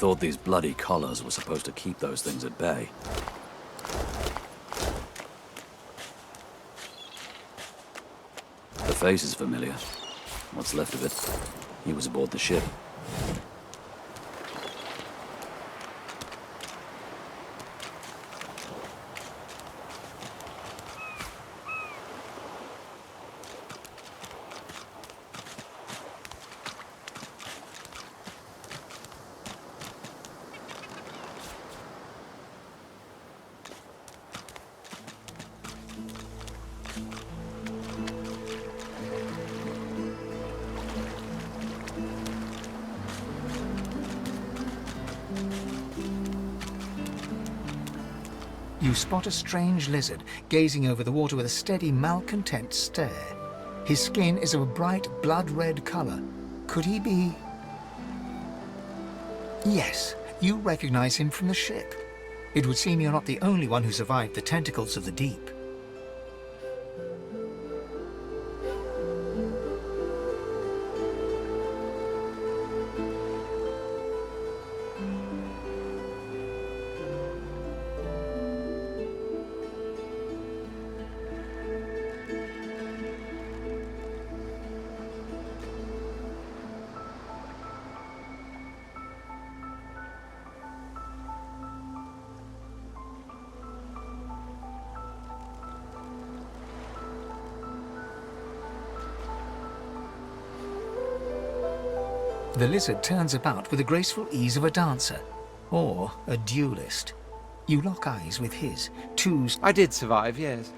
thought these bloody collars were supposed to keep those things at bay. The face is familiar. What's left of it? He was aboard the ship. You spot a strange lizard gazing over the water with a steady, malcontent stare. His skin is of a bright, blood-red color. Could he be... Yes, you recognize him from the ship. It would seem you're not the only one who survived the tentacles of the deep. The lizard turns about with the graceful ease of a dancer, or a duelist. You lock eyes with his. I did survive, yes.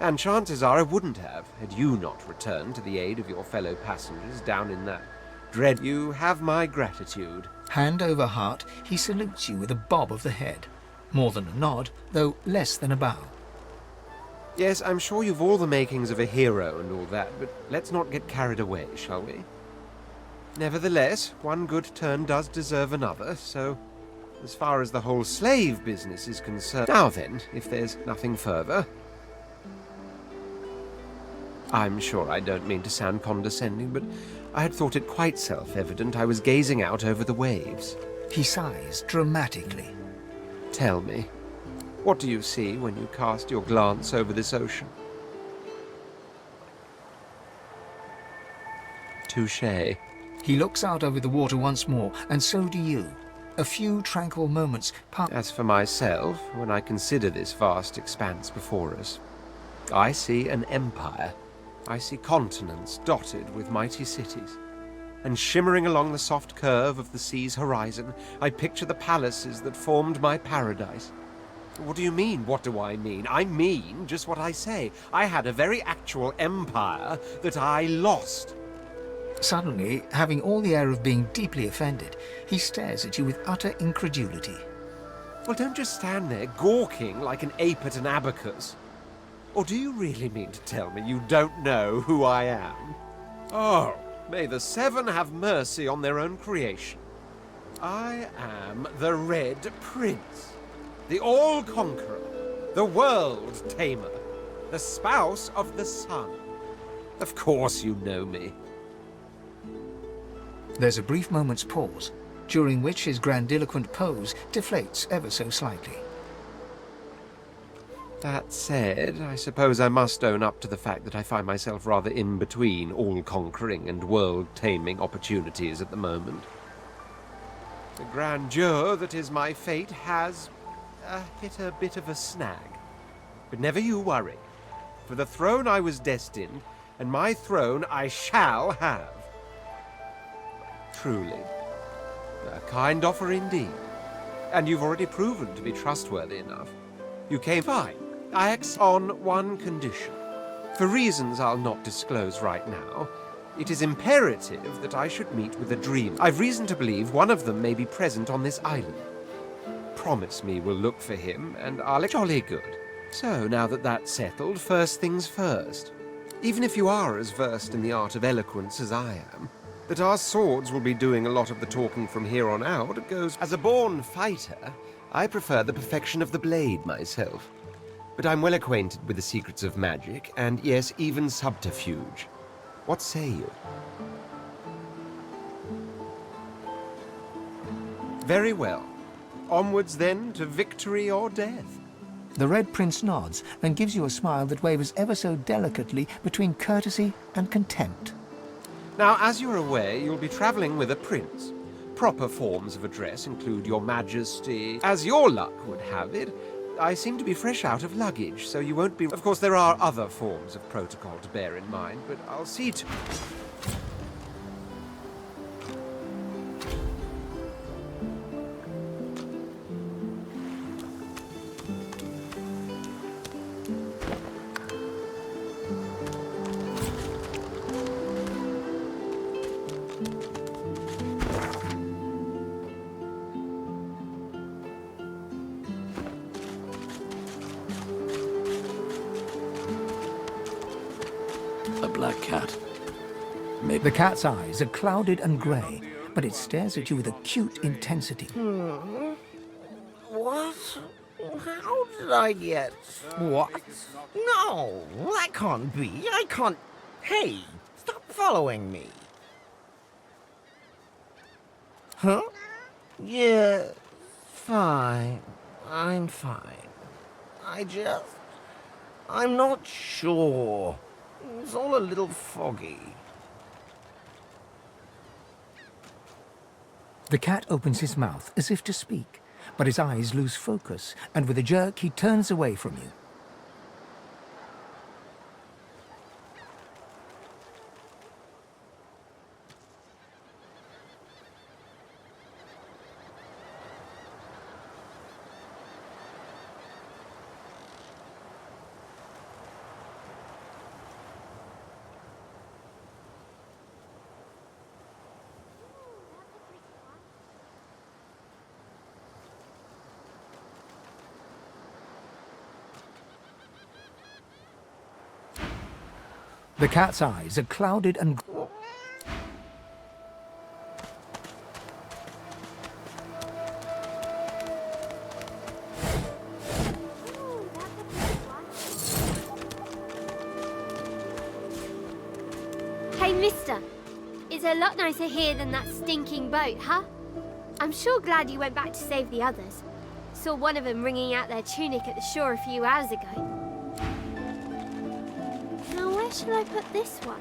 And chances are I wouldn't have, had you not returned to the aid of your fellow passengers down in that dread. You have my gratitude. Hand over heart, he salutes you with a bob of the head. More than a nod, though less than a bow. Yes, I'm sure you've all the makings of a hero and all that, but let's not get carried away, shall we? Nevertheless, one good turn does deserve another, so as far as the whole slave business is concerned... Now then, if there's nothing further... I'm sure I don't mean to sound condescending, but I had thought it quite self-evident I was gazing out over the waves. He sighs dramatically. Tell me, what do you see when you cast your glance over this ocean? Touché. He looks out over the water once more, and so do you. A few tranquil moments pass. As for myself, when I consider this vast expanse before us, I see an empire. I see continents dotted with mighty cities. And shimmering along the soft curve of the sea's horizon, I picture the palaces that formed my paradise. What do you mean, what do I mean? I mean just what I say. I had a very actual empire that I lost. Suddenly, having all the air of being deeply offended, he stares at you with utter incredulity. Well, don't just stand there gawking like an ape at an abacus. Or do you really mean to tell me you don't know who I am? Oh, may the seven have mercy on their own creation. I am the Red Prince, the All-Conqueror, the World Tamer, the spouse of the sun. Of course you know me. There's a brief moment's pause, during which his grandiloquent pose deflates ever so slightly. That said, I suppose I must own up to the fact that I find myself rather in between all-conquering and world-taming opportunities at the moment. The grandeur that is my fate has hit a bit of a snag. But never you worry. For the throne I was destined, and my throne I shall have. Truly. A kind offer indeed. And you've already proven to be trustworthy enough. You came fine. I accept on one condition. For reasons I'll not disclose right now, it is imperative that I should meet with a dream. I've reason to believe one of them may be present on this island. Promise me we'll look for him, and I'll... Jolly good. So, now that that's settled, first things first. Even if you are as versed in the art of eloquence as I am, that our swords will be doing a lot of the talking from here on out, it goes... As a born fighter, I prefer the perfection of the blade myself. But I'm well acquainted with the secrets of magic, and yes, even subterfuge. What say you? Very well. Onwards then to victory or death. The Red Prince nods and gives you a smile that wavers ever so delicately between courtesy and contempt. Now, as you're aware, you'll be traveling with a prince. Proper forms of address include Your Majesty. As your luck would have it, I seem to be fresh out of luggage, so you won't be... Of course, there are other forms of protocol to bear in mind, but I'll see to... A black cat. Maybe The cat's eyes are clouded and grey, but it stares at you with acute intensity. What? How did I get... What? No, that can't be. I can't... Hey, stop following me. Huh? Yeah, fine. I'm fine. I'm not sure. It's all a little foggy. The cat opens his mouth as if to speak, but his eyes lose focus, and with a jerk he turns away from you. The cat's eyes are clouded and... Hey, mister. It's a lot nicer here than that stinking boat, huh? I'm sure glad you went back to save the others. Saw one of them wringing out their tunic at the shore a few hours ago. Now, where shall I put this one?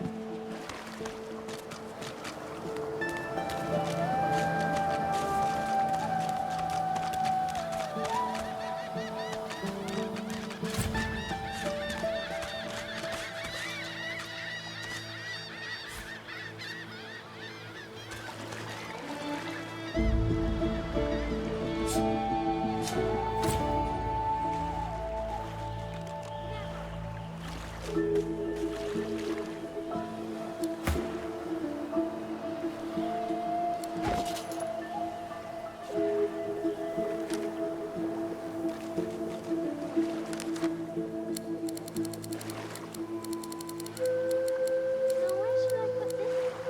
Now, where shall I put this one?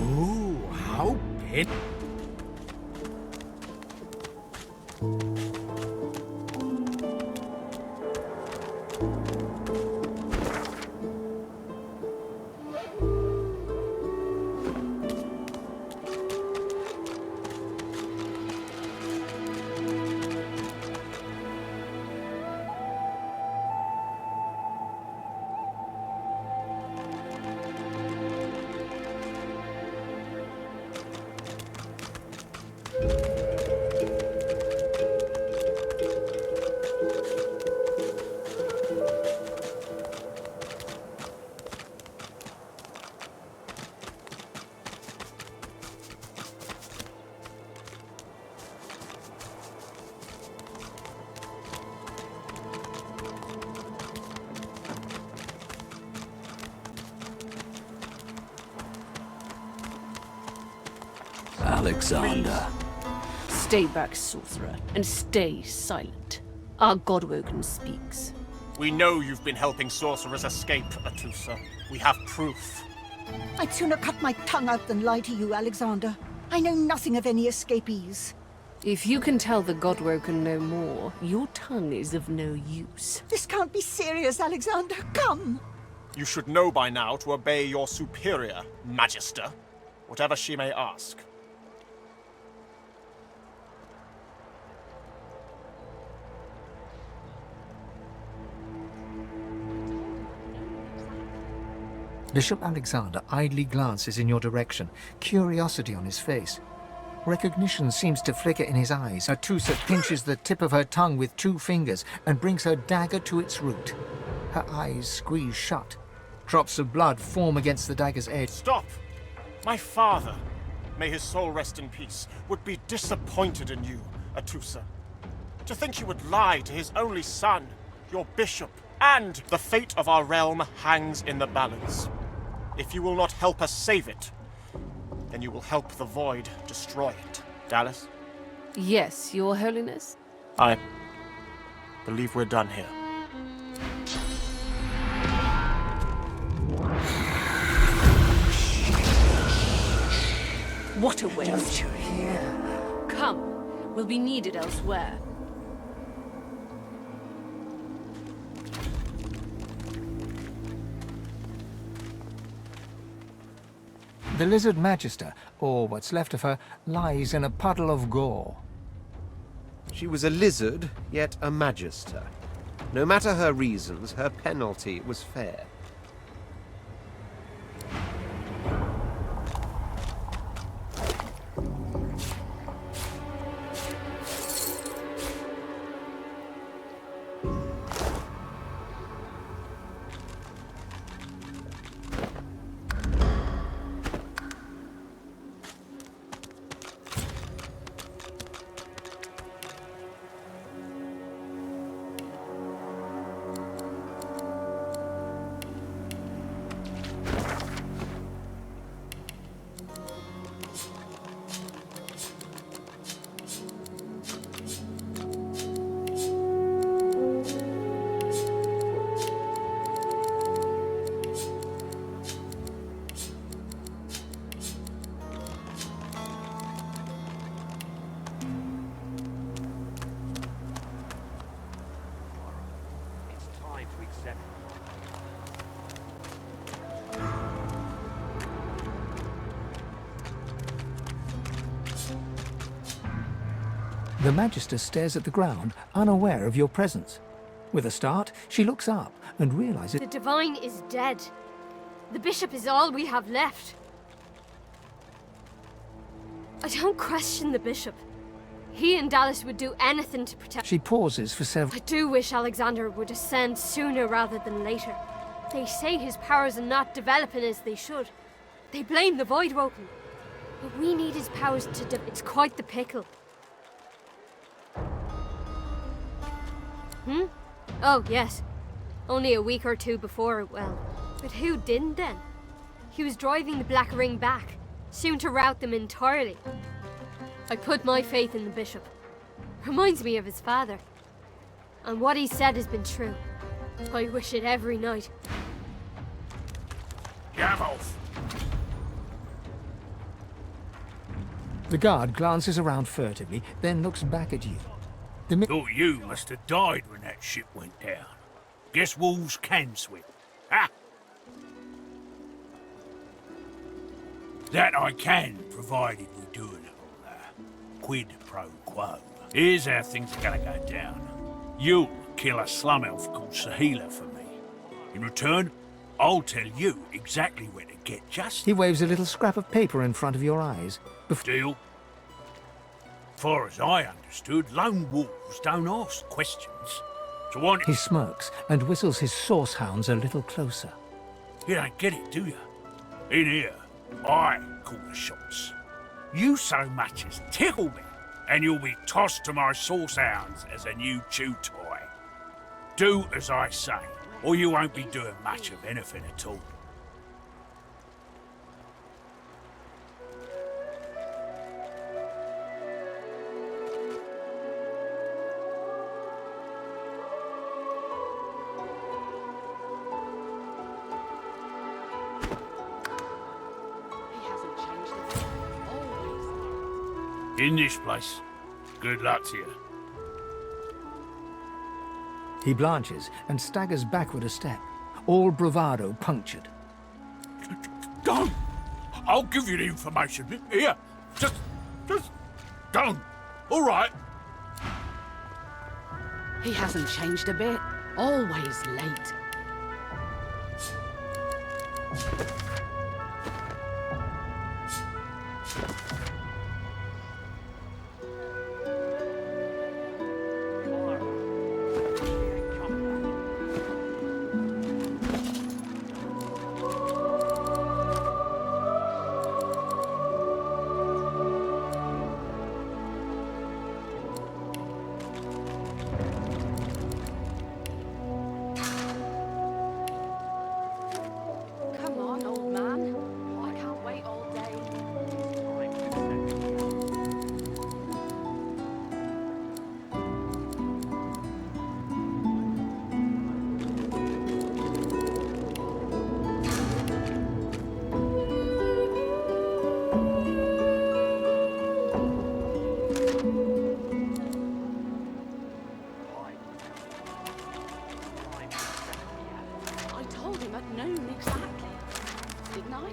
Ooh, how big... Alexander. Stay back, sorcerer, and stay silent. Our Godwoken speaks. We know you've been helping sorcerers escape, Atusa. We have proof. I'd sooner cut my tongue out than lie to you, Alexander. I know nothing of any escapees. If you can tell the Godwoken no more, your tongue is of no use. This can't be serious, Alexander. Come! You should know by now to obey your superior, Magister, whatever she may ask. Bishop Alexander idly glances in your direction, curiosity on his face. Recognition seems to flicker in his eyes. Atusa pinches the tip of her tongue with 2 fingers and brings her dagger to its root. Her eyes squeeze shut. Drops of blood form against the dagger's edge. Stop! My father, may his soul rest in peace, would be disappointed in you, Atusa. To think you would lie to his only son, your bishop, and the fate of our realm hangs in the balance. If you will not help us save it, then you will help the Void destroy it. Dallas? Yes, Your Holiness? I believe we're done here. What a waste. Come, we'll be needed elsewhere. The Lizard Magister, or what's left of her, lies in a puddle of gore. She was a lizard, yet a magister. No matter her reasons, her penalty was fair. The Magister stares at the ground, unaware of your presence. With a start, she looks up and realizes... The Divine is dead. The Bishop is all we have left. I don't question the Bishop. He and Dallas would do anything to protect... She pauses for several... I do wish Alexander would ascend sooner rather than later. They say his powers are not developing as they should. They blame the Voidwoken. But we need his powers to It's quite the pickle. Oh, yes. Only a week or 2 before, well. But who didn't then? He was driving the Black Ring back, soon to rout them entirely. I put my faith in the Bishop. Reminds me of his father. And what he said has been true. I wish it every night. Get off! The guard glances around furtively, then looks back at you. Thought you must have died when that ship went down. Guess wolves can swim. Ha! That I can, provided we do it all quid pro quo. Here's how things are gonna go down. You'll kill a slum elf called Sahila for me. In return, I'll tell you exactly where to get just... He waves a little scrap of paper in front of your eyes. Deal? Far as I understood, lone wolves don't ask questions. So on... He smirks and whistles his source hounds a little closer. You don't get it, do you? In here, I call the shots. You so much as tickle me, and you'll be tossed to my source hounds as a new chew toy. Do as I say, or you won't be doing much of anything at all. In this place. Good luck to you. He blanches and staggers backward a step, all bravado punctured. Don't! I'll give you the information. Here, just don't. All right. He hasn't changed a bit. Always late. Come on, old man. I can't wait all day. I told him at noon exactly, didn't I?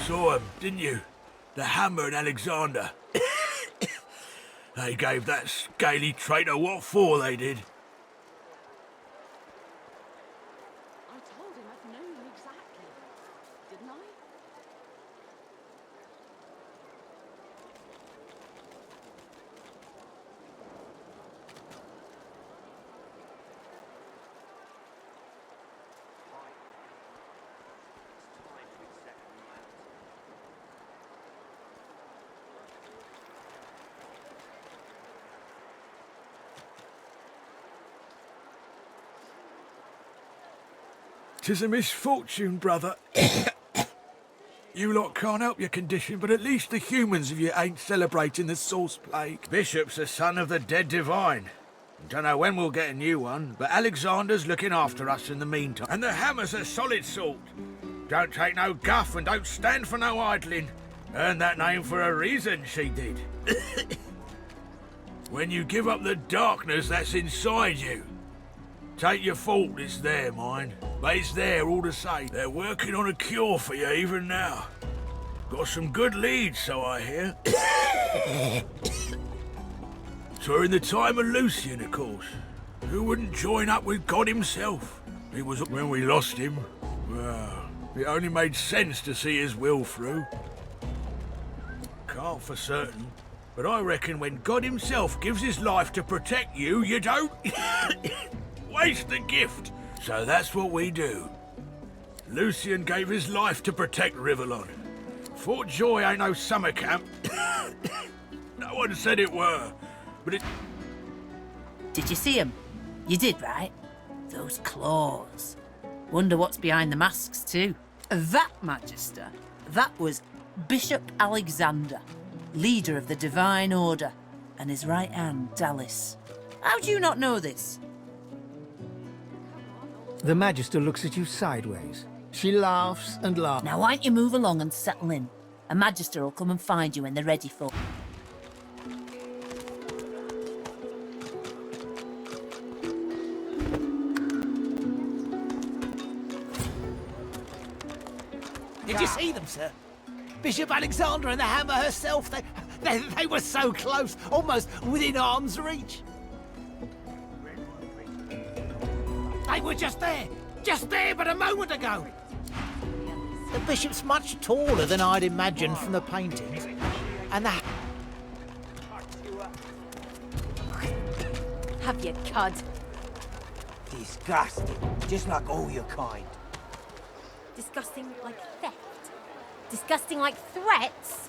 Saw 'em, didn't you? The Hammer and Alexander. They gave that scaly traitor what for, they did. I told him at noon exactly, didn't I? "'Tis a misfortune, brother. You lot can't help your condition, but at least the humans of you ain't celebrating the source plague. Bishop's the son of the dead divine. Don't know when we'll get a new one, but Alexander's looking after us in the meantime. And the Hammer's a solid sort. Don't take no guff and don't stand for no idling. Earned that name for a reason, she did. When you give up the darkness that's inside you, take your fault, it's there, mind. But it's there all the same. They're working on a cure for you even now. Got some good leads, so I hear. So in the time of Lucian, of course. Who wouldn't join up with God himself? It was when we lost him. Well, it only made sense to see his will through. Can't for certain. But I reckon when God himself gives his life to protect you, you don't waste the gift. So that's what we do. Lucian gave his life to protect Rivellon. Fort Joy ain't no summer camp. No one said it were, but it... Did you see him? You did, right? Those claws. Wonder what's behind the masks, too. That, Magister, that was Bishop Alexander, leader of the Divine Order, and his right hand, Dallas. How do you not know this? The Magister looks at you sideways. She laughs and laughs. Now, why don't you move along and settle in? A Magister will come and find you when they're ready for. Did you see them, sir? Bishop Alexander and the Hammer herself, they were so close, almost within arm's reach. They were just there but a moment ago. The bishop's much taller than I'd imagined from the paintings, and the... Have you cud? Disgusting, just like all your kind. Disgusting like theft? Disgusting like threats?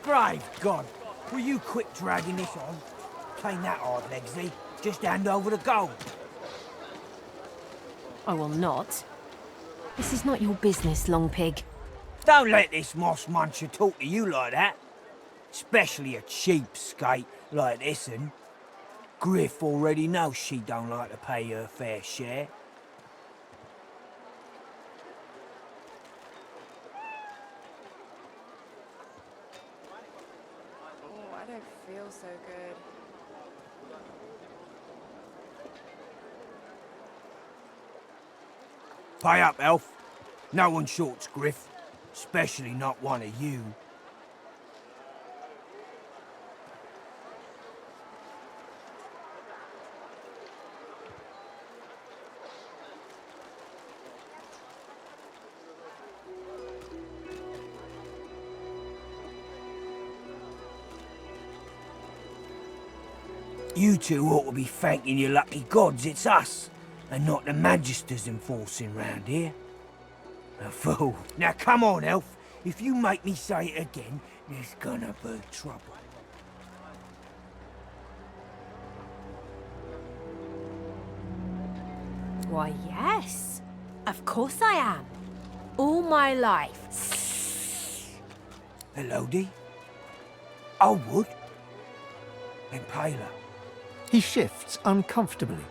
Brave God, will you quit dragging this on? Ain't that hard, Legsley. Just hand over the gold. I will not. This is not your business, Long Pig. Don't let this moss muncher talk to you like that. Especially a cheapskate like this one. Griff already knows she don't like to pay her fair share. Oh, I don't feel so good. Pay up, Elf. No one shorts Griff. Especially not one of you. You two ought to be thanking your lucky gods it's us, and not the Magisters enforcing round here. A fool. Now come on, Elf. If you make me say it again, there's gonna be trouble. Why, yes. Of course I am. All my life. Hello, Dee. I would. And paler. He shifts uncomfortably.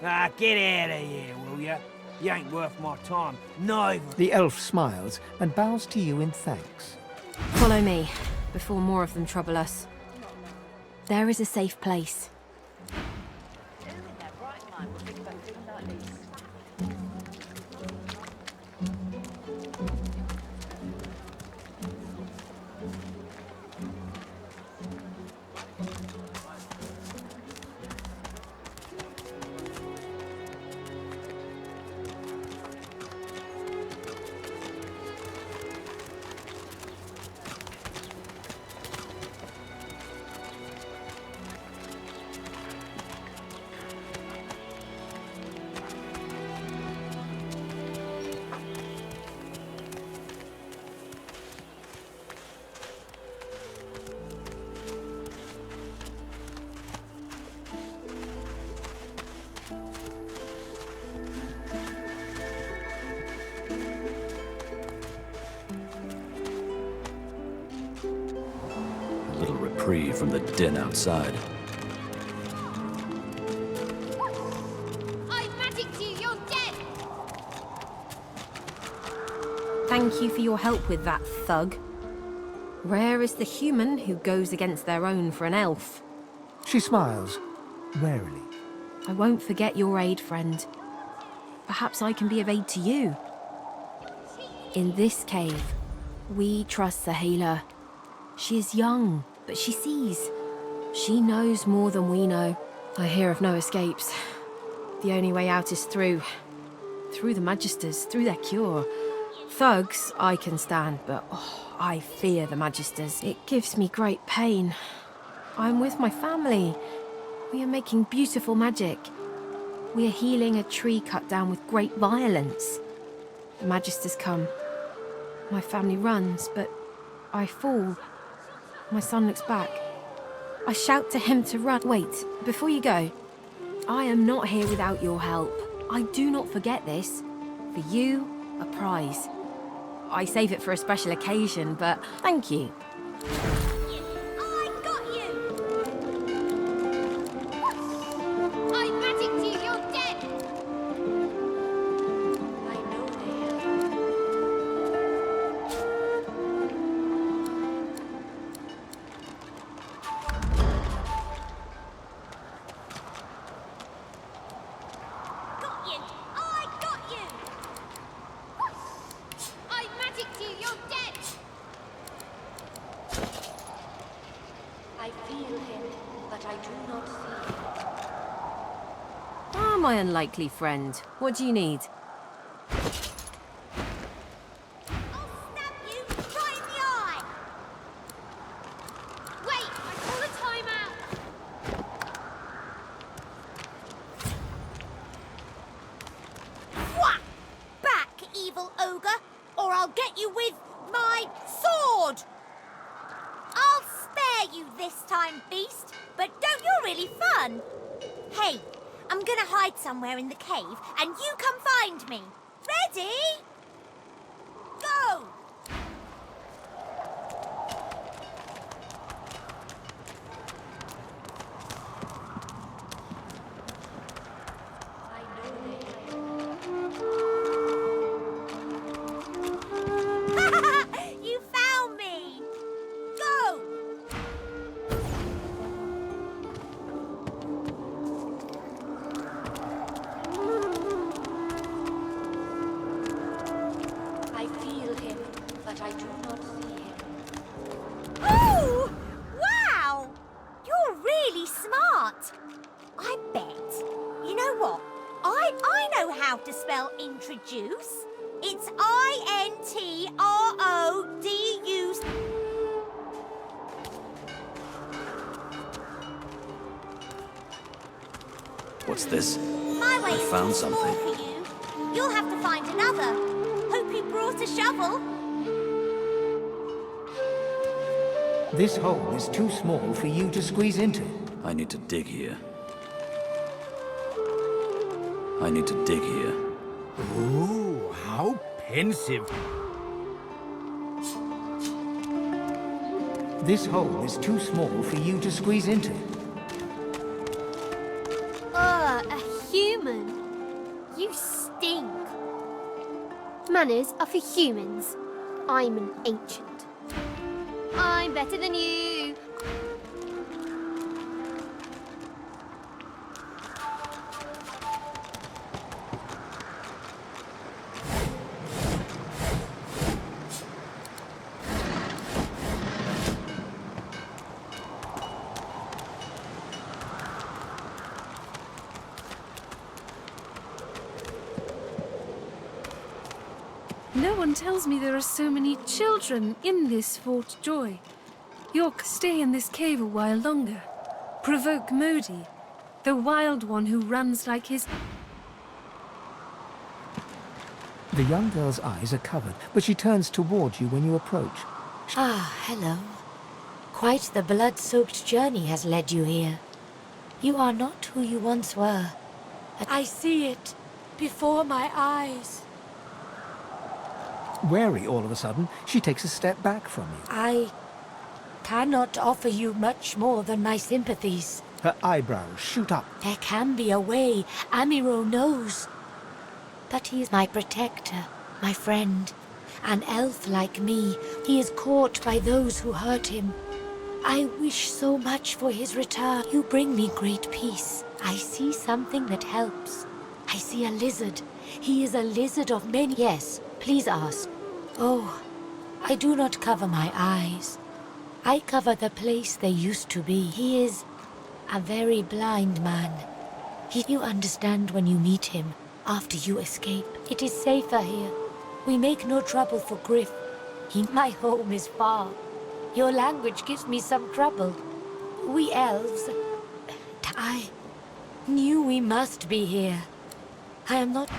Ah, get out of here, will ya? You ain't worth my time, neither. The elf smiles and bows to you in thanks. Follow me, before more of them trouble us. There is a safe place. A little reprieve from the din outside. I magicked you! You're dead! Thank you for your help with that, thug. Rare is the human who goes against their own for an elf. She smiles, warily. I won't forget your aid, friend. Perhaps I can be of aid to you. In this cave, we trust the healer. She is young, but she sees. She knows more than we know. I hear of no escapes. The only way out is through. Through the Magisters, through their cure. Thugs, I can stand, but I fear the Magisters. It gives me great pain. I'm with my family. We are making beautiful magic. We are healing a tree cut down with great violence. The Magisters come. My family runs, but I fall. My son looks back. I shout to him to run. Wait, before you go, I am not here without your help. I do not forget this. For you, a prize. I save it for a special occasion, but thank you. I got you! feel him, but I do not see him. Ah, my unlikely friend. What do you need? Wait, I call a timeout. Whack! Back, evil ogre, or I'll get you with my sword! I'll spare you this time, beast, but don't you're really fun. Hey, I'm gonna hide somewhere in the cave, and you come find me. Ready? Go! You found me! Go! I feel him, but I do not see him. Oh! Wow! You're really smart. I bet. You know what? I know how to spell introduce. It's I-N-T-R-O-D-U. What's this? My way I is found too small something. for you. You'll have to find another. Hope you brought a shovel. This hole is too small for you to squeeze into. I need to dig here. I need to dig here. Ooh, how pensive. This hole is too small for you to squeeze into. Ugh, a human. You stink. Manners are for humans. I'm an ancient. I'm better than you. No one tells me there are so many children in this Fort Joy. York, stay in this cave a while longer. Provoke Modi, the wild one who runs like his... The young girl's eyes are covered, but she turns towards you when you approach. Ah, hello. Quite the blood-soaked journey has led you here. You are not who you once were. I see it before my eyes. Wary all of a sudden, she takes a step back from you. I cannot offer you much more than my sympathies. Her eyebrows shoot up. There can be a way, Amiro knows. But he is my protector, my friend. An elf like me, he is caught by those who hurt him. I wish so much for his return. You bring me great peace. I see something that helps. I see a lizard. He is a lizard of many... Yes, please ask. Oh, I do not cover my eyes. I cover the place they used to be. He is a very blind man. You understand when you meet him, after you escape. It is safer here. We make no trouble for Griff. My home is far. Your language gives me some trouble. We elves... I knew we must be here. I am not...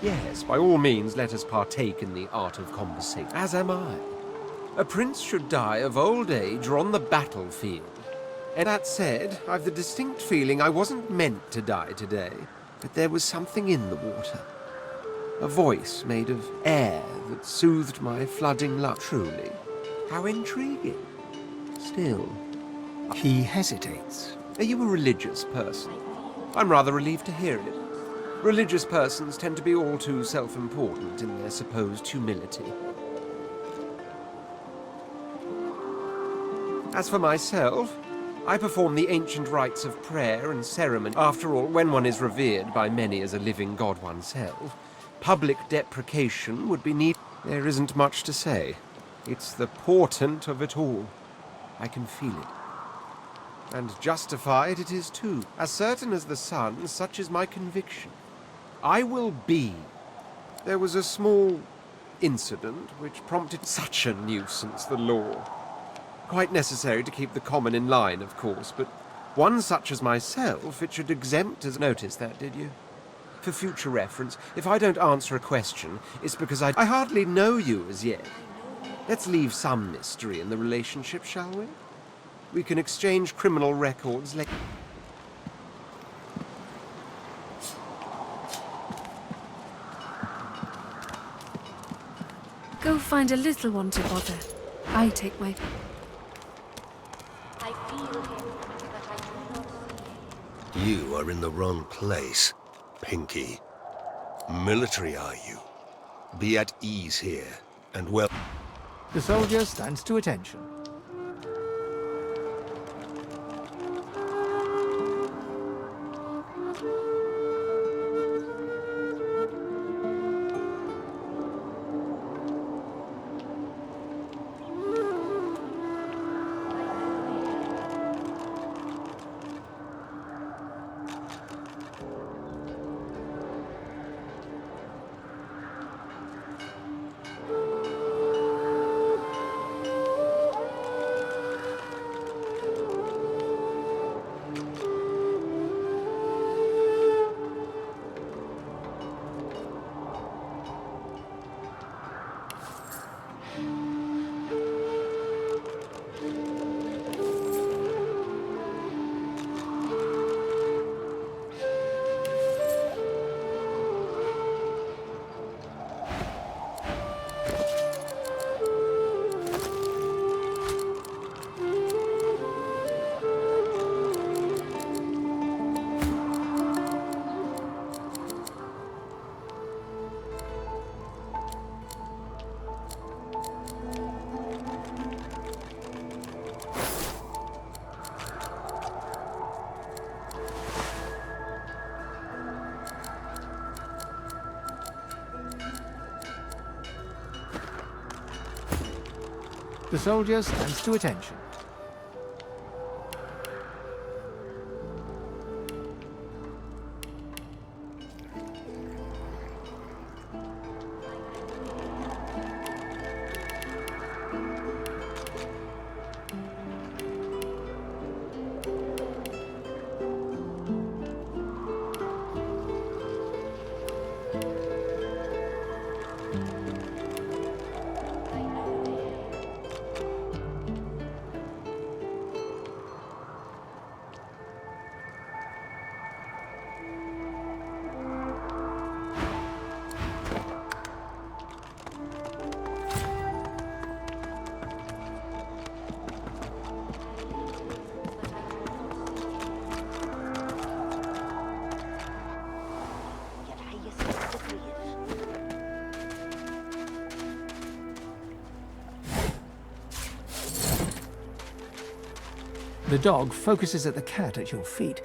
Yes, by all means, let us partake in the art of conversation. As am I. A prince should die of old age or on the battlefield. And that said, I've the distinct feeling I wasn't meant to die today. But there was something in the water. A voice made of air that soothed my flooding love. Truly, how intriguing. Still... He hesitates. Are you a religious person? I'm rather relieved to hear it. Religious persons tend to be all too self-important in their supposed humility. As for myself, I perform the ancient rites of prayer and ceremony. After all, when one is revered by many as a living god oneself, public deprecation would be needed. There isn't much to say. It's the portent of it all. I can feel it. And justified it is too. As certain as the sun, such is my conviction. I will be. There was a small incident which prompted such a nuisance, the law. Quite necessary to keep the common in line, of course, but one such as myself it should exempt as... Notice that, did you? For future reference, if I don't answer a question, it's because I hardly know you as yet. Let's leave some mystery in the relationship, shall we? We can exchange criminal records later. Go find a little one to bother. I take my... I feel him, but I do not see him. You are in the wrong place, Pinky. Military, are you? Be at ease here, and well... The soldier stands to attention. The soldier stands to attention. The dog focuses at the cat at your feet.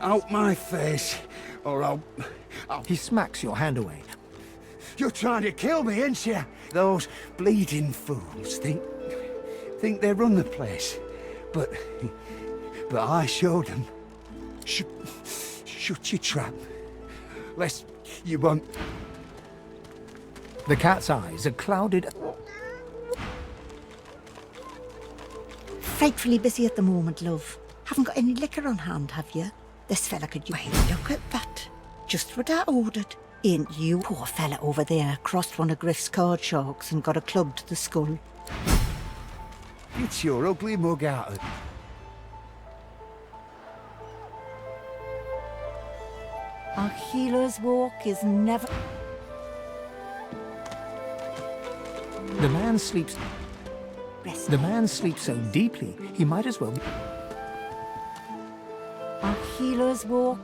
Out my face, or I'll... He smacks your hand away. You're trying to kill me, ain't you? Those bleeding fools think they run the place, but I showed them. Shut your trap, lest you won't... The cat's eyes are clouded. Frightfully busy at the moment, love. Haven't got any liquor on hand, have you? This fella could... Wait, look at that. Just what I ordered. Ain't you? Poor fella over there crossed one of Griff's card sharks and got a club to the skull. Get your ugly mug out of... A healer's walk is never... The man sleeps... The man sleeps so deeply, he might as well be... A healer's walk...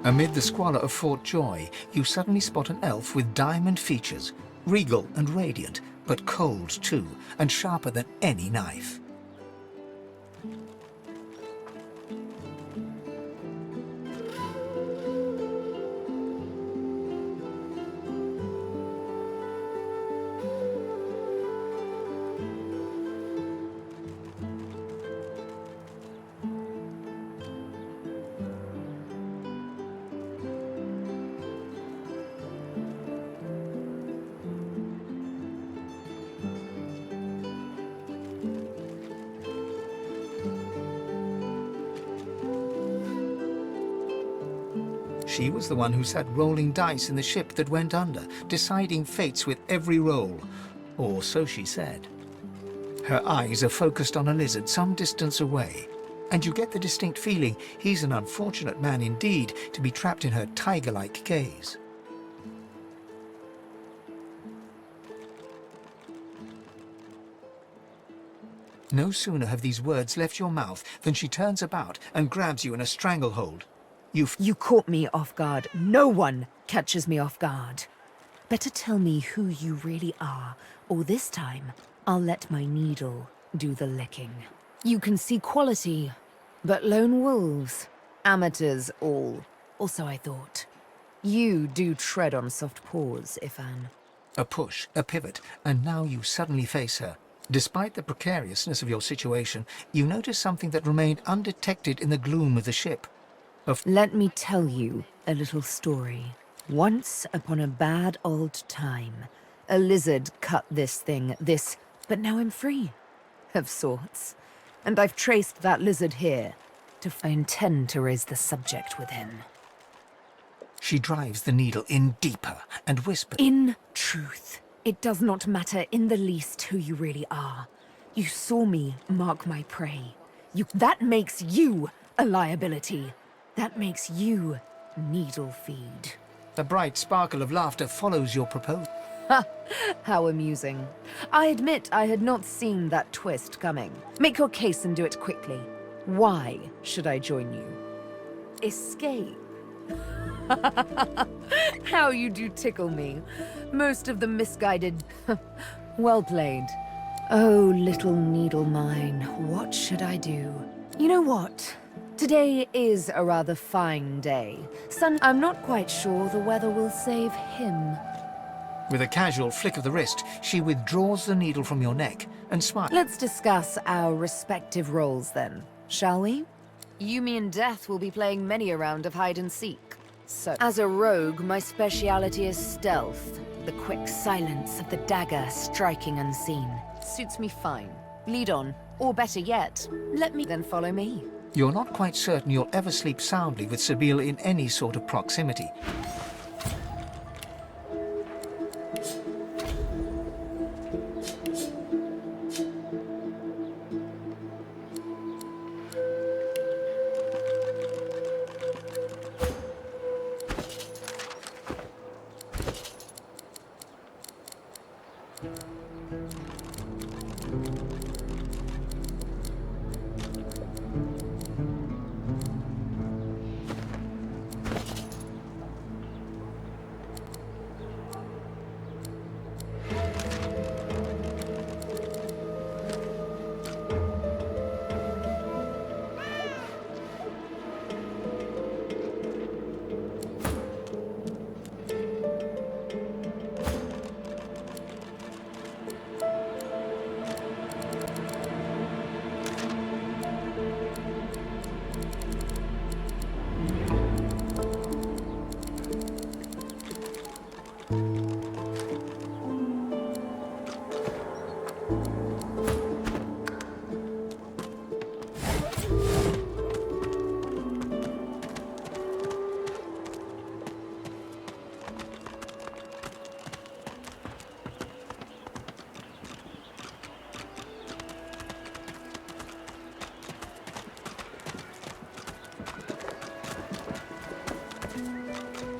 Amid the squalor of Fort Joy, you suddenly spot an elf with diamond features, regal and radiant, but cold too, and sharper than any knife. She was the one who sat rolling dice in the ship that went under, deciding fates with every roll, or so she said. Her eyes are focused on a lizard some distance away, and you get the distinct feeling he's an unfortunate man indeed to be trapped in her tiger-like gaze. No sooner have these words left your mouth than she turns about and grabs you in a stranglehold. You caught me off guard. No one catches me off guard. Better tell me who you really are, or this time I'll let my needle do the licking. You can see quality, but lone wolves, amateurs all. Also, I thought, you do tread on soft paws, Ifan. A push, a pivot, and now you suddenly face her. Despite the precariousness of your situation, you notice something that remained undetected in the gloom of the ship. Let me tell you a little story. Once upon a bad old time, a lizard cut this, but now I'm free. Of sorts. And I've traced that lizard here. I intend to raise the subject with him. She drives the needle in deeper and whispers. In truth, it does not matter in the least who you really are. You saw me mark my prey. That makes you a liability. That makes you needle feed. A bright sparkle of laughter follows your proposal. Ha! How amusing. I admit I had not seen that twist coming. Make your case and do it quickly. Why should I join you? Escape. How you do tickle me. Most of the misguided... Well played. Oh, little needle mine, what should I do? You know what? Today is a rather fine day. I'm not quite sure the weather will save him. With a casual flick of the wrist, she withdraws the needle from your neck and smiles. Let's discuss our respective roles then, shall we? You, me, and Death will be playing many a round of hide and seek. So, as a rogue, my speciality is stealth. The quick silence of the dagger striking unseen. Suits me fine. Lead on, or better yet, let me then follow me. You're not quite certain you'll ever sleep soundly with Sabine in any sort of proximity.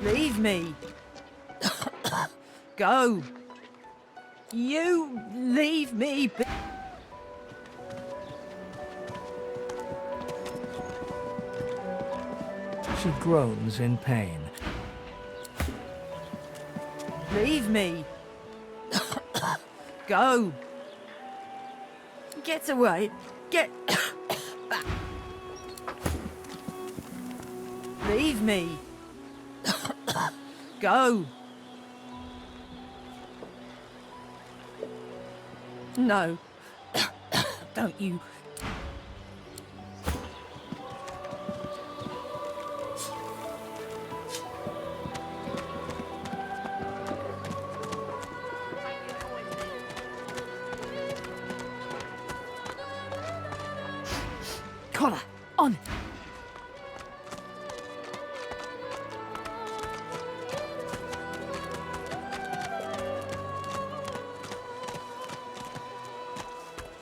Leave me. Go. You leave me be. She groans in pain. Leave me. Go. Get away. Get back. Leave me. Go. No. Don't you. Collar, on!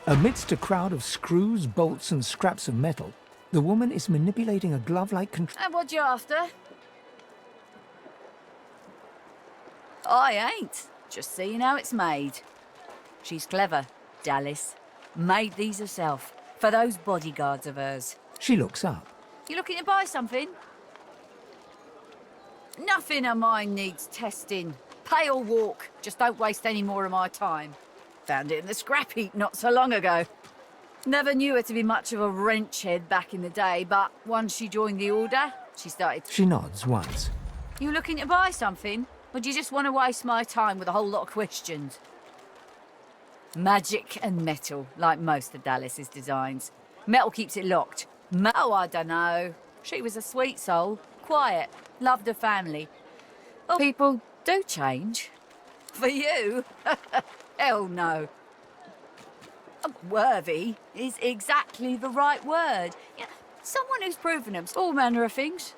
Amidst a crowd of screws, bolts, and scraps of metal, the woman is manipulating a glove-like control. And what you after? I ain't. Just seeing how it's made. She's clever, Dallas. Made these herself. For those bodyguards of hers. She looks up. You looking to buy something? Nothing of mine needs testing. Pay or walk. Just don't waste any more of my time. Found it in the scrap heap not so long ago. Never knew her to be much of a wrench head back in the day, but once she joined the Order, she started... She nods once. You looking to buy something? Or do you just want to waste my time with a whole lot of questions? Magic and metal, like most of Dallas's designs. Metal keeps it locked. Oh, I don't know. She was a sweet soul, quiet, loved her family. Well, people do change. For you? Hell no. Worthy is exactly the right word. Yeah, someone who's proven them all manner of things.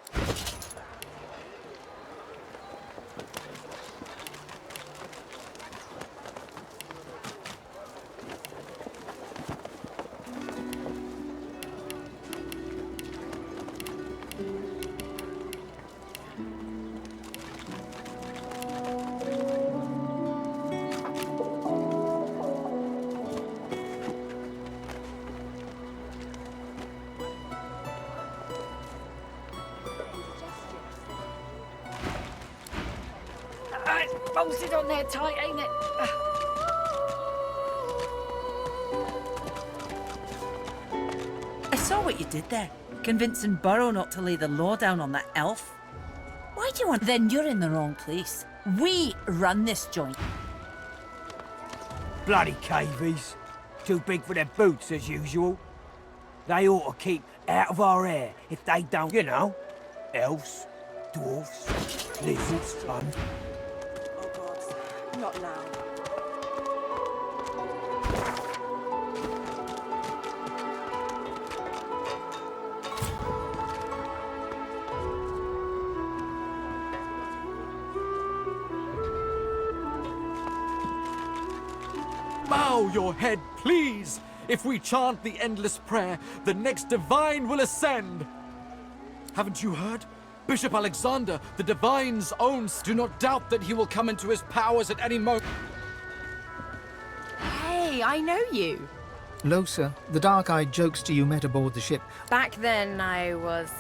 Bolted on there tight, ain't it? I saw what you did there, convincing Burrow not to lay the law down on that elf. Why do you want... Then you're in the wrong place. We run this joint. Bloody cavies. Too big for their boots, as usual. They ought to keep out of our hair if they don't, you know. Elves, dwarfs, lizards, and... Not now. Bow your head, please! If we chant the endless prayer, the next divine will ascend! Haven't you heard? Bishop Alexander, the Divine's own, do not doubt that he will come into his powers at any moment. Hey, I know you. Losa, the dark-eyed jokester you met aboard the ship. Back then I was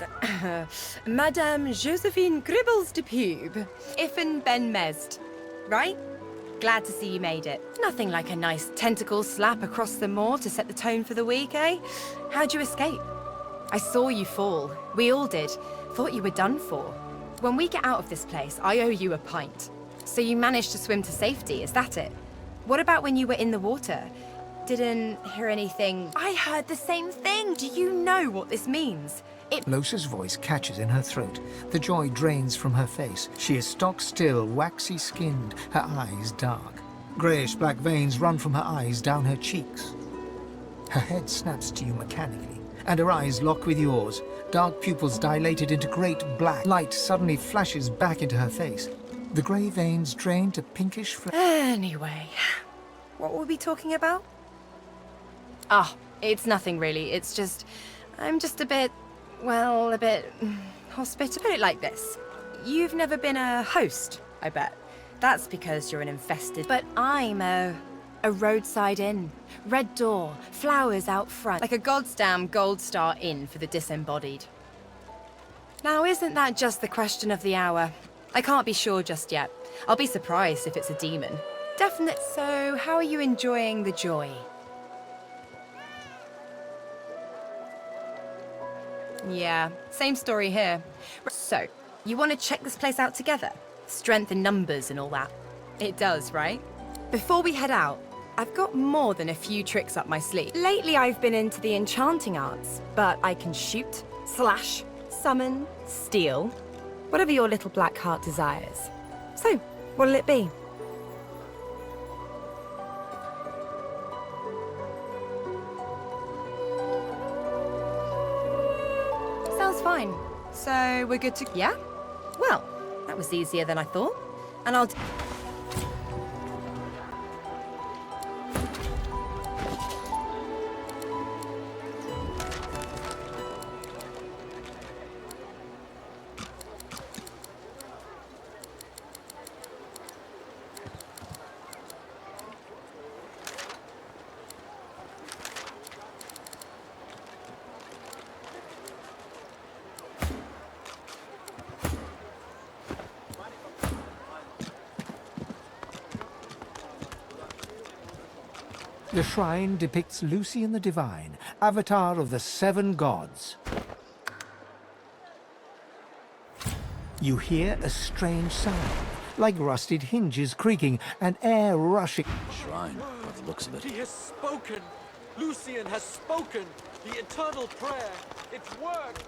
Madame Josephine Gribbles de Pube, Iffen Ben Mezd, right? Glad to see you made it. Nothing like a nice tentacle slap across the moor to set the tone for the week, eh? How'd you escape? I saw you fall. We all did. Thought you were done for. When we get out of this place, I owe you a pint. So you managed to swim to safety, is that it? What about when you were in the water? Didn't hear anything. I heard the same thing. Do you know what this means? Losa's voice catches in her throat. The joy drains from her face. She is stock-still, waxy-skinned, her eyes dark. Greyish-black veins run from her eyes down her cheeks. Her head snaps to you mechanically, and her eyes lock with yours. Dark pupils dilated into great black. Light suddenly flashes back into her face. The grey veins drain to pinkish Anyway, what were we talking about? Ah, it's nothing really. It's just, I'm just a bit hospitable. Put it like this. You've never been a host, I bet. That's because you're an infested... But I'm a roadside inn. Red door, flowers out front. Like a goddamn gold star inn for the disembodied. Now, isn't that just the question of the hour? I can't be sure just yet. I'll be surprised if it's a demon. Definite. So, how are you enjoying the joy? Yeah, same story here. So, you want to check this place out together? Strength in numbers and all that. It does, right? Before we head out, I've got more than a few tricks up my sleeve. Lately, I've been into the enchanting arts, but I can shoot, slash, summon, steal, whatever your little black heart desires. So, what'll it be? Sounds fine. So, we're good to... Yeah? Well, that was easier than I thought. And I'll... The shrine depicts Lucian the Divine, avatar of the 7 gods. You hear a strange sound, like rusted hinges creaking and air rushing. Shrine, by the looks of it. He has spoken! Lucian has spoken! The eternal prayer! It's worked!